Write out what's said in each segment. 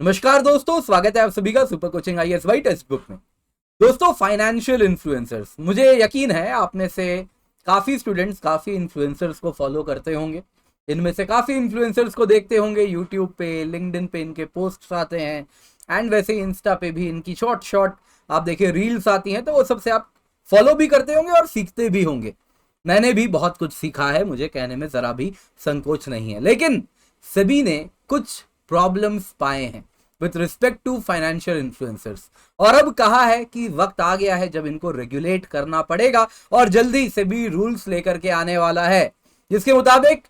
नमस्कार दोस्तों, स्वागत है आप सभी का super coaching ISY text book में। दोस्तों, फाइनेंशियल इन्फ्लुएंसर्स, मुझे यकीन है आप में से काफी स्टूडेंट्स काफी इन्फ्लुएंसर्स को फॉलो करते होंगे। इनमें से काफी इन्फ्लुएंसर्स को देखते होंगे यूट्यूब पे, लिंक्डइन पे इनके पोस्ट्स आते हैं एंड वैसे ही इंस्टा पे भी इनकी शॉर्ट शॉर्ट आप देखिए रील्स आती हैं, तो वो सबसे आप फॉलो भी करते होंगे और सीखते भी होंगे। मैंने भी बहुत कुछ सीखा है, मुझे कहने में जरा भी संकोच नहीं है, लेकिन सभी ने कुछ प्रॉब्लम्स पाए हैं with respect to financial influencers. और अब कहा है कि वक्त आ गया है जब इनको रेगुलेट करना पड़ेगा और जल्दी से भी रूल्स लेकर के आने वाला है, जिसके मुताबिक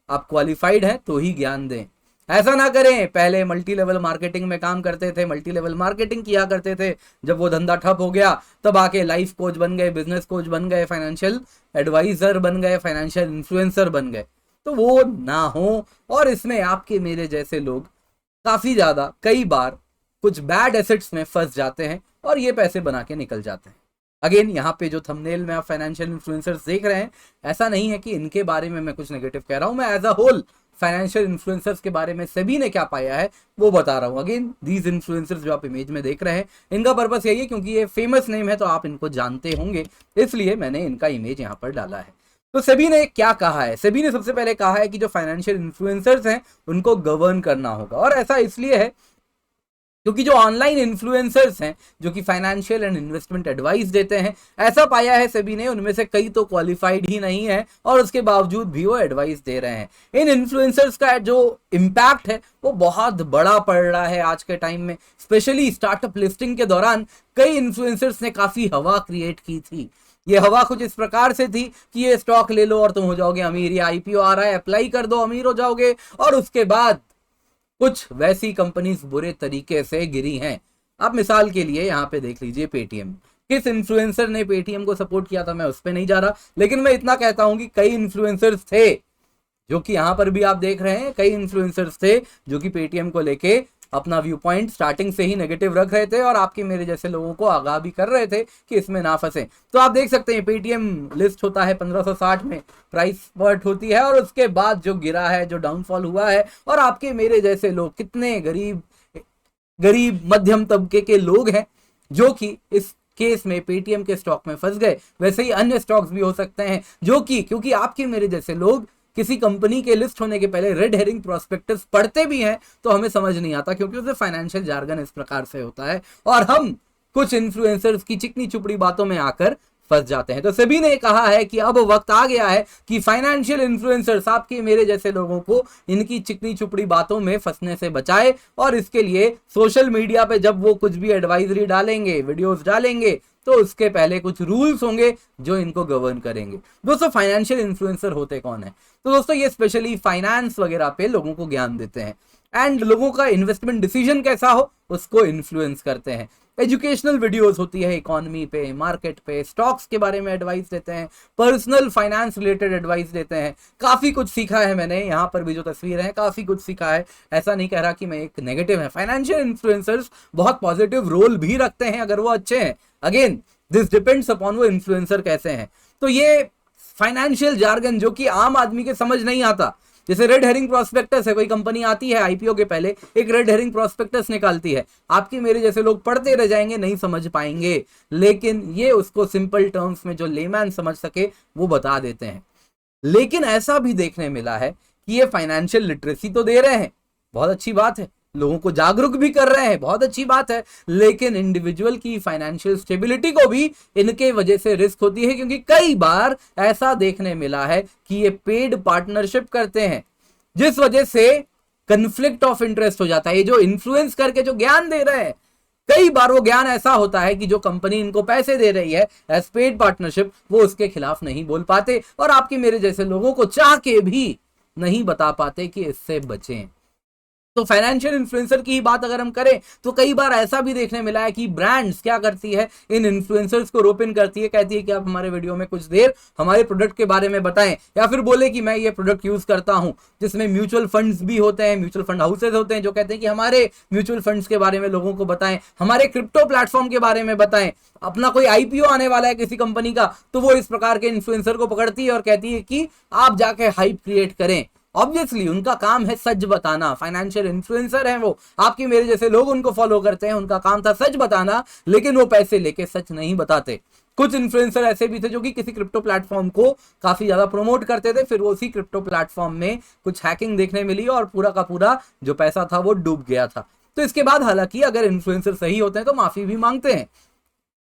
आप क्वालिफाइड हैं तो ही ज्ञान दें। ऐसा ना करें, पहले मल्टी लेवल मार्केटिंग में काम करते थे, मल्टी लेवल मार्केटिंग किया करते थे, जब वो धंधा ठप हो गया तब आके लाइफ कोच बन गए, बिजनेस कोच बन गए, फाइनेंशियल एडवाइजर बन गए, फाइनेंशियल इन्फ्लुएंसर बन गए। तो वो ना हो, और इसमें आपके मेरे जैसे लोग काफी ज्यादा कई बार कुछ बैड एसेट्स में फंस जाते हैं और ये पैसे बना के निकल जाते हैं। अगेन, यहाँ पे जो थंबनेल में आप फाइनेंशियल इन्फ्लुएंसर्स देख रहे हैं, ऐसा नहीं है कि इनके बारे में मैं कुछ नेगेटिव कह रहा हूं, मैं as a whole financial influencers के बारे में सभी ने क्या पाया है वो बता रहा हूं। अगेन, दीज इन्फ्लुएंसर्स जो आप इमेज में देख रहे हैं, इनका पर्पस यही है क्योंकि ये फेमस नेम है तो आप इनको जानते होंगे, इसलिए मैंने इनका इमेज यहाँ पर डाला है। तो सभी ने क्या कहा है? सभी ने सबसे पहले कहा है कि जो फाइनेंशियल इन्फ्लुएंसर्स हैं उनको गवर्न करना होगा, और ऐसा इसलिए है क्योंकि जो ऑनलाइन इन्फ्लुएंसर्स हैं जो कि फाइनेंशियल एंड इन्वेस्टमेंट एडवाइस देते हैं, ऐसा पाया है सभी ने, उनमें से कई तो क्वालिफाइड ही नहीं है और उसके बावजूद भी वो एडवाइस दे रहे हैं। इन इन्फ्लुएंसर्स का जो इम्पैक्ट है वो बहुत बड़ा पड़ रहा है आज के टाइम में। स्पेशली स्टार्टअप लिस्टिंग के दौरान कई इन्फ्लुएंसर्स ने काफी हवा क्रिएट की थी। ये हवा कुछ इस प्रकार से थी कि ये स्टॉक ले लो और तुम हो जाओगे अमीर, या IPO आ रहा है अप्लाई कर दो अमीर हो जाओगे, और उसके बाद कुछ वैसी कंपनीज बुरे तरीके से गिरी हैं। आप मिसाल के लिए यहाँ पे देख लीजिए पेटीएम। किस इन्फ्लुएंसर ने पेटीएम को सपोर्ट किया था मैं उस पर नहीं जा रहा, लेकिन मैं इतना कहता हूं कि कई इन्फ्लुएंसर्स थे जो कि यहाँ पर भी आप देख रहे हैं, कई इन्फ्लुएंसर्स थे जो कि पेटीएम को लेके अपना व्यू पॉइंट स्टार्टिंग से ही नेगेटिव रख रहे थे और आपके मेरे जैसे लोगों को आगाह भी कर रहे थे कि इसमें ना फंसे। तो आप देख सकते हैं पेटीएम लिस्ट होता है 1560 में, प्राइस स्पर्ट होती है, और उसके बाद जो गिरा है, जो डाउनफॉल हुआ है, और आपके मेरे जैसे लोग कितने गरीब गरीब मध्यम तबके के लोग हैं जो कि इस केस में पेटीएम के स्टॉक में फंस गए। वैसे ही अन्य स्टॉक्स भी हो सकते हैं जो कि, क्योंकि आपके मेरे जैसे लोग किसी कंपनी के लिस्ट होने के पहले रेड हेरिंग प्रोस्पेक्टस पढ़ते भी हैं तो हमें समझ नहीं आता, क्योंकि उसमें फाइनेंशियल जार्गन इस प्रकार से होता है और हम कुछ इन्फ्लुएंसर्स की चिकनी चुपड़ी बातों में आकर फंस जाते हैं। तो सभी ने कहा है कि अब वक्त आ गया है कि फाइनेंशियल इन्फ्लुएंसर्स आपके मेरे जैसे लोगों को इनकी चिकनी चुपड़ी बातों में फंसने से बचाए, और इसके लिए सोशल मीडिया पे जब वो कुछ भी एडवाइजरी डालेंगे, वीडियोस डालेंगे, तो उसके पहले कुछ रूल्स होंगे जो इनको गवर्न करेंगे। दोस्तों, फाइनेंशियल इन्फ्लुएंसर होते कौन है? तो दोस्तों, ये स्पेशली फाइनेंस वगैरह पे लोगों को ज्ञान देते हैं एंड लोगों का इन्वेस्टमेंट डिसीजन कैसा हो उसको इन्फ्लुएंस करते हैं। एजुकेशनल वीडियोस होती है, इकोनॉमी पे, मार्केट पे, स्टॉक्स के बारे में एडवाइस देते हैं, पर्सनल फाइनेंस रिलेटेड एडवाइस देते हैं। काफी कुछ सीखा है मैंने, यहाँ पर भी जो तस्वीर है काफी कुछ सीखा है। ऐसा नहीं कह रहा कि मैं एक नेगेटिव है, फाइनेंशियल इन्फ्लुएंसर्स बहुत पॉजिटिव रोल भी रखते हैं अगर वो अच्छे हैं। अगेन, दिस डिपेंड्स अपॉन वो इन्फ्लुएंसर कैसे हैं। तो ये फाइनेंशियल जार्गन जो कि आम आदमी के समझ नहीं आता, जैसे रेड हेरिंग प्रोस्पेक्टस है, कोई कंपनी आती है IPO के पहले एक रेड हेरिंग प्रोस्पेक्टस निकालती है, आपके मेरे जैसे लोग पढ़ते रह जाएंगे, नहीं समझ पाएंगे, लेकिन ये उसको सिंपल टर्म्स में जो लेमैन समझ सके वो बता देते हैं। लेकिन ऐसा भी देखने मिला है कि ये फाइनेंशियल लिटरेसी तो दे रहे हैं, बहुत अच्छी बात है, लोगों को जागरूक भी कर रहे हैं, बहुत अच्छी बात है, लेकिन इंडिविजुअल की फाइनेंशियल स्टेबिलिटी को भी इनके वजह से रिस्क होती है, क्योंकि कई बार ऐसा देखने मिला है कि ये पेड पार्टनरशिप करते हैं, जिस वजह से कंफ्लिक्ट ऑफ इंटरेस्ट हो जाता है। ये जो इन्फ्लुएंस करके जो ज्ञान दे रहे हैं, कई बार वो ज्ञान ऐसा होता है कि जो कंपनी इनको पैसे दे रही है एज पेड पार्टनरशिप, वो उसके खिलाफ नहीं बोल पाते और आपके मेरे जैसे लोगों को चाह के भी नहीं बता पाते कि इससे बचें। तो फाइनेंशियल इन्फ्लुएंसर की ही बात अगर हम करें तो कई बार ऐसा भी देखने मिला है कि ब्रांड्स क्या करती है, इन इन्फ्लुएंसर्स को रोप इन करती है, कहती है कि आप हमारे वीडियो में कुछ देर हमारे प्रोडक्ट के बारे में बताएं, या फिर बोले कि मैं ये प्रोडक्ट यूज करता हूं, जिसमें म्यूचुअल फंड्स भी होते हैं, म्यूचुअल फंड हाउसेज होते हैं जो कहते हैं कि हमारे म्यूचुअल फंड्स के बारे में लोगों को बताएं, हमारे क्रिप्टो प्लेटफॉर्म के बारे में बताएं, अपना कोई IPO आने वाला है किसी कंपनी का, तो वो इस प्रकार के इन्फ्लुएंसर को पकड़ती है और कहती है कि आप जाके हाइप क्रिएट करें। ऑब्वियसली उनका काम है सच बताना, फाइनेंशियल इन्फ्लुएंसर है वो, आपके मेरे जैसे लोग उनको फॉलो करते हैं, उनका काम था सच बताना, लेकिन वो पैसे लेके सच नहीं बताते। कुछ इन्फ्लुएंसर ऐसे भी थे जो कि किसी क्रिप्टो प्लेटफॉर्म को काफी ज्यादा प्रमोट करते थे, फिर वो उसी क्रिप्टो प्लेटफॉर्म में कुछ हैकिंग देखने मिली और पूरा का पूरा जो पैसा था वो डूब गया था। तो इसके बाद हालांकि अगर इन्फ्लुएंसर सही होते हैं तो माफी भी मांगते हैं,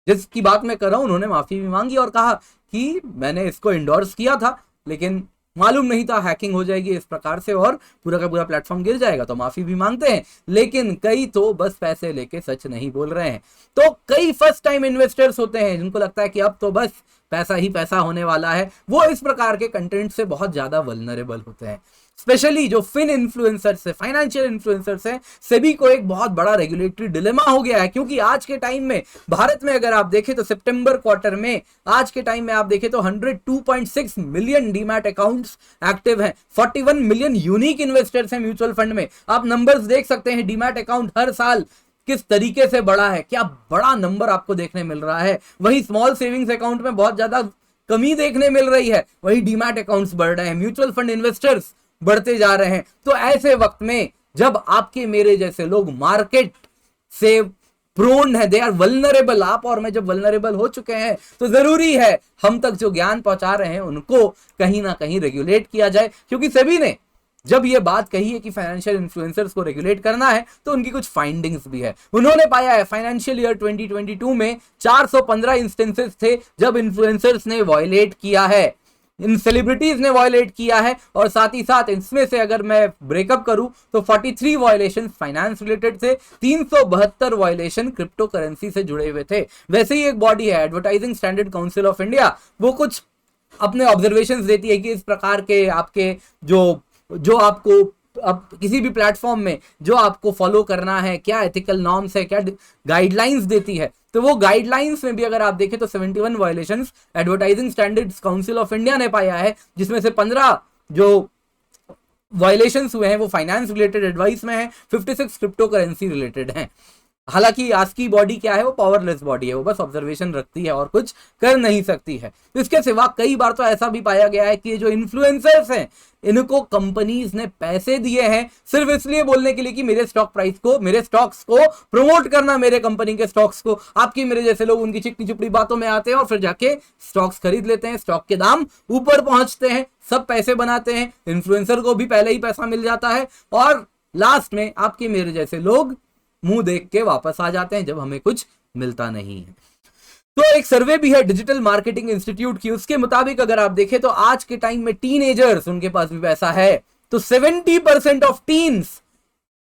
जिसकी बात मैं कर रहा हूं उन्होंने माफी भी मांगी और कहा कि मैंने इसको इंडोर्स किया था लेकिन मालूम नहीं था हैकिंग हो जाएगी इस प्रकार से और पूरा का पूरा प्लेटफॉर्म गिर जाएगा, तो माफी भी मांगते हैं। लेकिन कई तो बस पैसे लेके सच नहीं बोल रहे हैं। तो कई फर्स्ट टाइम इन्वेस्टर्स होते हैं जिनको लगता है कि अब तो बस पैसा ही पैसा होने वाला है, वो इस प्रकार के कंटेंट से बहुत ज्यादा वल्नरेबल होते हैं। स्पेशली जो फिन इन्फ्लुएंसर्स है, फाइनेंशियल इन्फ्लुएंसर्स है, सेबी को एक बहुत बड़ा रेगुलेटरी डिलेमा हो गया है, क्योंकि आज के टाइम में भारत में अगर आप देखें तो सितंबर क्वार्टर में आज के टाइम में आप देखें तो 102.6 मिलियन डीमैट अकाउंट्स एक्टिव हैं, 41 मिलियन यूनिक इन्वेस्टर्स हैं म्यूचुअल फंड में। आप नंबर्स देख सकते हैं, डीमैट अकाउंट हर साल किस तरीके से बढ़ा है, क्या बड़ा नंबर आपको देखने मिल रहा है। वही स्मॉल सेविंग्स अकाउंट में बहुत ज्यादा कमी देखने मिल रही है, वही डीमैट अकाउंट्स बढ़ रहे हैं, म्यूचुअल फंड इन्वेस्टर्स बढ़ते जा रहे हैं। तो ऐसे वक्त में जब आपके मेरे जैसे लोग मार्केट से प्रोन है, दे आर वल्नरेबल, आप और मैं जब वल्नरेबल हो चुके हैं तो जरूरी है हम तक जो ज्ञान पहुंचा रहे हैं उनको कहीं ना कहीं रेगुलेट किया जाए। क्योंकि सेबी ने जब ये बात कही है कि फाइनेंशियल इन्फ्लुएंसर्स को रेगुलेट करना है तो उनकी कुछ फाइंडिंग्स भी है। उन्होंने पाया है फाइनेंशियल ईयर 2022 में 415 इंस्टेंसेस थे जब इन्फ्लुएंसर्स ने वायलेट किया है, इन सेलिब्रिटीज ने वायलेट किया है, और साथ ही साथ इसमें से अगर मैं ब्रेकअप करूं तो 43 वायलेशन फाइनेंस रिलेटेड थे, 372 वायलेशन क्रिप्टो करेंसी से जुड़े हुए थे। वैसे ही एक बॉडी है advertising standard council of India, वो कुछ अपने ऑब्जर्वेशंस देती है कि इस प्रकार के आपके जो आपको अब किसी भी प्लेटफॉर्म में जो आपको फॉलो करना है, क्या एथिकल नॉर्म्स है, क्या गाइडलाइंस देती है। तो वो गाइडलाइंस में भी अगर आप देखें तो 71 violations advertising standards council of India ने पाया है, जिसमें से 15 जो वायलेशंस हुए हैं वो फाइनेंस रिलेटेड एडवाइस में है, 56 क्रिप्टो करेंसी रिलेटेड हैं। हालांकि आज की बॉडी क्या है, वो पावरलेस बॉडी है, वो बस ऑब्जर्वेशन रखती है और कुछ कर नहीं सकती है। इसके सिवा कई बार तो ऐसा भी पाया गया है कि जो इन्फ्लुएंसर्स हैं इनको कंपनीज ने पैसे दिए हैं सिर्फ इसलिए बोलने के लिए कि मेरे स्टॉक प्राइस को, मेरे स्टॉक्स को प्रमोट करना, मेरे कंपनी के स्टॉक्स को। आपकी मेरे जैसे लोग उनकी चिकनी चुपड़ी बातों में आते हैं और फिर जाके स्टॉक्स खरीद लेते हैं, स्टॉक के दाम ऊपर पहुंचते हैं, सब पैसे बनाते हैं, इन्फ्लुएंसर को भी पहले ही पैसा मिल जाता है और लास्ट में आपके मेरे जैसे लोग मुंह देख के वापस आ जाते हैं जब हमें कुछ मिलता नहीं है। तो एक सर्वे भी है डिजिटल मार्केटिंग इंस्टीट्यूट की, उसके मुताबिक अगर आप देखें तो आज के टाइम में टीनेजर्स, उनके पास भी पैसा है, तो 70% of teens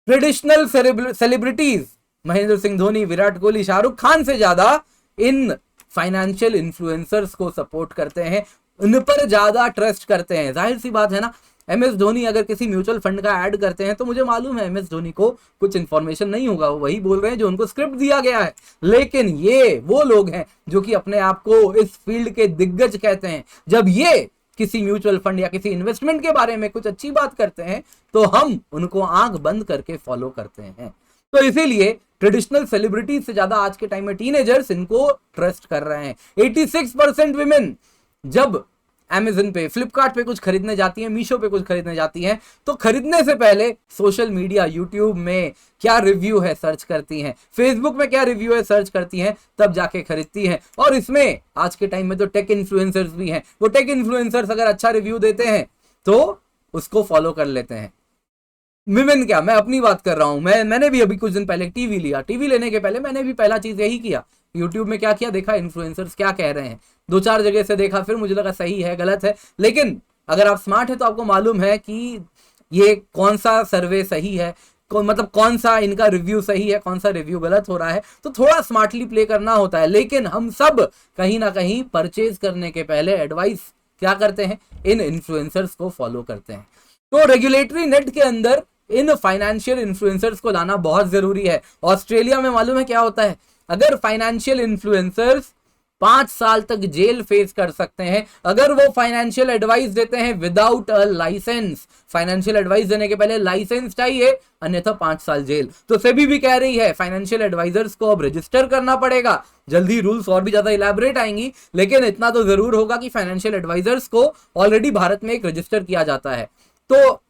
traditional celebrities Mahendra Singh Dhoni, Virat Kohli, Shahrukh Khan से ज्यादा इन फाइनेंशियल इन्फ्लुएंसर्स को सपोर्ट करते हैं, उन पर ज्यादा ट्रस्ट करते हैं। जाहिर सी बात है ना, MS धोनी अगर किसी म्यूचुअल फंड का ऐड करते हैं तो मुझे मालूम है MS धोनी को कुछ इंफॉर्मेशन नहीं होगा, वो वही बोल रहे हैं जो उनको स्क्रिप्ट दिया गया है। लेकिन ये वो लोग हैं जो कि अपने आप को इस फील्ड के दिग्गज कहते हैं, जब ये किसी म्यूचुअल फंड या किसी इन्वेस्टमेंट के बारे में कुछ अच्छी बात करते हैं तो हम उनको आंख बंद करके फॉलो करते हैं। तो इसीलिए ट्रेडिशनल सेलिब्रिटीज से ज्यादा आज के टाइम में टीनेजर्स इनको ट्रस्ट कर रहे हैं। 86% विमेन जब Amazon पे, फ्लिपकार्ट पे कुछ खरीदने जाती हैं, मीशो पे कुछ खरीदने जाती हैं, तो खरीदने से पहले सोशल मीडिया, यूट्यूब में क्या रिव्यू है सर्च करती हैं, फेसबुक में क्या रिव्यू है सर्च करती हैं, तब जाके खरीदती हैं। और इसमें आज के टाइम में तो टेक इन्फ्लुएंसर्स भी हैं, वो टेक इन्फ्लुएंसर्स अगर अच्छा रिव्यू देते हैं तो उसको फॉलो कर लेते हैं। विमेन क्या, मैं अपनी बात कर रहा हूं, मैंने भी अभी कुछ दिन पहले टीवी लिया, टीवी लेने के पहले मैंने भी पहला चीज यही किया, यूट्यूब में क्या किया, देखा इन्फ्लुएंसर्स क्या कह रहे हैं, 2-4 जगह से देखा, फिर मुझे लगा सही है गलत है। लेकिन अगर आप स्मार्ट है तो आपको मालूम है कि ये कौन सा सर्वे सही है, मतलब कौन सा इनका रिव्यू सही है, कौन सा रिव्यू गलत हो रहा है, तो थोड़ा स्मार्टली प्ले करना होता है। लेकिन हम सब कहीं ना कहीं परचेज करने के पहले एडवाइस क्या करते हैं, इन इन्फ्लुएंसर्स को फॉलो करते हैं। तो रेगुलेटरी नेट के अंदर इन फाइनेंशियल इन्फ्लुएंसर्स को लाना बहुत जरूरी है। ऑस्ट्रेलिया में मालूम है क्या होता है, अगर फाइनेंशियल इन्फ्लुएंसर्स 5 साल तक जेल फेस कर सकते हैं अगर वो फाइनेंशियल एडवाइस देते हैं without a license. Financial advice देने के पहले लाइसेंस चाहिए, अन्यथा 5 साल जेल। तो सेबी भी कह रही है फाइनेंशियल एडवाइजर्स को अब रजिस्टर करना पड़ेगा। जल्दी रूल्स और भी ज्यादा इलैबोरेट आएंगी, लेकिन इतना तो जरूर होगा कि फाइनेंशियल एडवाइजर्स को ऑलरेडी भारत में एक रजिस्टर किया जाता है। तो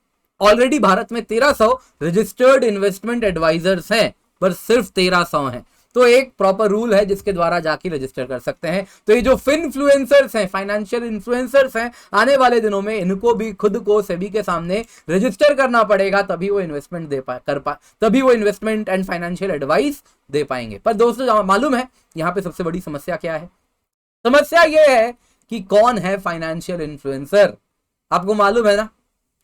ऑलरेडी भारत में 1300 रजिस्टर्ड इन्वेस्टमेंट एडवाइजर्स हैं, पर सिर्फ 1300 हैं। तो एक प्रॉपर रूल है जिसके द्वारा जाके रजिस्टर कर सकते हैं। तो ये जो फिनफ्लुएंसर्स हैं, फाइनेंशियल इन्फ्लुएंसर्स हैं, आने वाले दिनों में इनको भी खुद को सेबी के सामने रजिस्टर करना पड़ेगा, तभी वो इन्वेस्टमेंट तभी वो इन्वेस्टमेंट एंड फाइनेंशियल एडवाइस दे पाएंगे। पर दोस्तों मालूम है यहाँ पे सबसे बड़ी समस्या क्या है? समस्या ये है कि कौन है फाइनेंशियल इन्फ्लुएंसर। आपको मालूम है ना,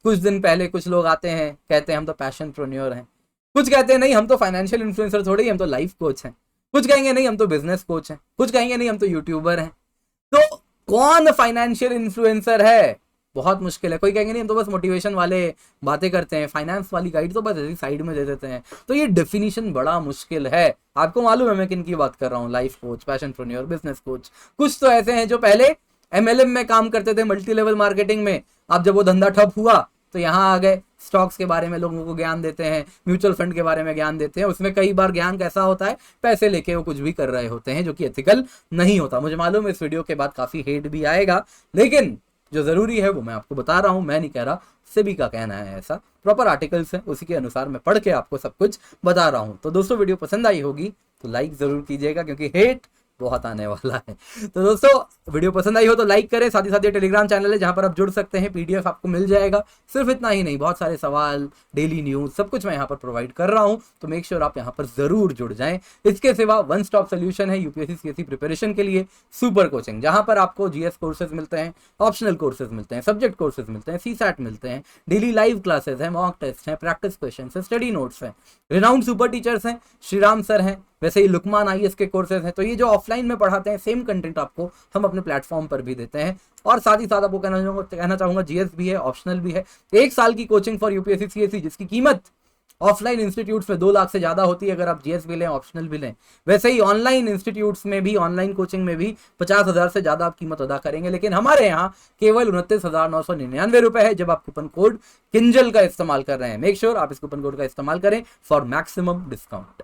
कुछ दिन पहले कुछ लोग आते हैं, कहते हैं हम तो पैशन प्रेन्योर हैं, कुछ कहते हैं नहीं हम तो फाइनेंशियल इन्फ्लुएंसर थोड़े ही, हम तो लाइफ कोच हैं, कुछ कहेंगे नहीं हम तो बिजनेस कोच हैं, कुछ कहेंगे नहीं हम तो यूट्यूबर हैं। तो कौन फाइनेंशियल इन्फ्लुएंसर है? बहुत मुश्किल है। कोई कहेंगे नहीं हम तो बस मोटिवेशन वाले बातें करते हैं, फाइनेंस वाली गाइड तो बस ऐसी साइड में दे देते हैं। तो ये डेफिनेशन बड़ा मुश्किल है। आपको मालूम है मैं किन की बात कर रहा हूँ? Life coach, passionpreneur, business coach. कुछ तो ऐसे हैं जो पहले MLM में काम करते थे, मल्टी लेवल मार्केटिंग में। अब जब वो धंधा ठप हुआ तो यहाँ आ गए, स्टॉक्स के बारे में लोगों को ज्ञान देते हैं, म्यूचुअल फंड के बारे में ज्ञान देते हैं। उसमें कई बार ज्ञान कैसा होता है, पैसे लेके वो कुछ भी कर रहे होते हैं जो कि एथिकल नहीं होता। मुझे मालूम है इस वीडियो के बाद काफी हेट भी आएगा, लेकिन जो जरूरी है वो मैं आपको बता रहा हूं। मैं नहीं कह रहा, सेबी का कहना है ऐसा, प्रॉपर आर्टिकल्स हैं, उसी के अनुसार मैं पढ़ के आपको सब कुछ बता रहा हूं। तो दोस्तों वीडियो पसंद आई होगी तो लाइक जरूर कीजिएगा, क्योंकि हेट बहुत आने वाला है। तो दोस्तों वीडियो पसंद आई हो तो लाइक करें। साथ ही साथ ये टेलीग्राम चैनल है जहां पर आप जुड़ सकते हैं, PDF आपको मिल जाएगा। सिर्फ इतना ही नहीं, बहुत सारे सवाल, डेली न्यूज, सब कुछ मैं यहाँ पर प्रोवाइड कर रहा हूँ, तो मेक श्योर आप यहाँ पर जरूर जुड़ जाएं। इसके सिवा वन स्टॉप सोल्यूशन है UPSC CSE प्रिपरेशन के लिए, सुपर कोचिंग, जहां पर आपको GS कोर्सेज मिलते हैं, ऑप्शनल कोर्सेज मिलते हैं, सब्जेक्ट कोर्सेज मिलते हैं, CSAT मिलते हैं, डेली लाइव क्लासेस हैं, मॉक टेस्ट हैं, प्रैक्टिस क्वेश्चन है, स्टडी नोट्स हैं, रिनाउंड सुपर टीचर्स हैं, श्रीराम सर हैं, वैसे ही लुकमान IAS के कोर्सेज हैं। तो ये जो ऑफलाइन में पढ़ाते हैं सेम कंटेंट आपको हम अपने प्लेटफॉर्म पर भी देते हैं। और साथ ही साथ आपको कहना चाहूंगा GS भी है, ऑप्शनल भी है। 1 साल की कोचिंग फॉर UPSC CSE जिसकी कीमत ऑफलाइन इंस्टीट्यूट्स में 2 लाख से ज्यादा होती है अगर आप GS भी लें, ऑप्शनल भी लें। वैसे ही ऑनलाइन इंस्टीट्यूट्स में भी, ऑनलाइन कोचिंग में भी 50,000 से ज्यादा आप कीमत अदा करेंगे, लेकिन हमारे यहाँ केवल 29,999 रुपए है जब आप कूपन कोड किंजल का इस्तेमाल कर रहे हैं। मेक श्योर आप इस कूपन कोड का इस्तेमाल करें फॉर मैक्सिमम डिस्काउंट।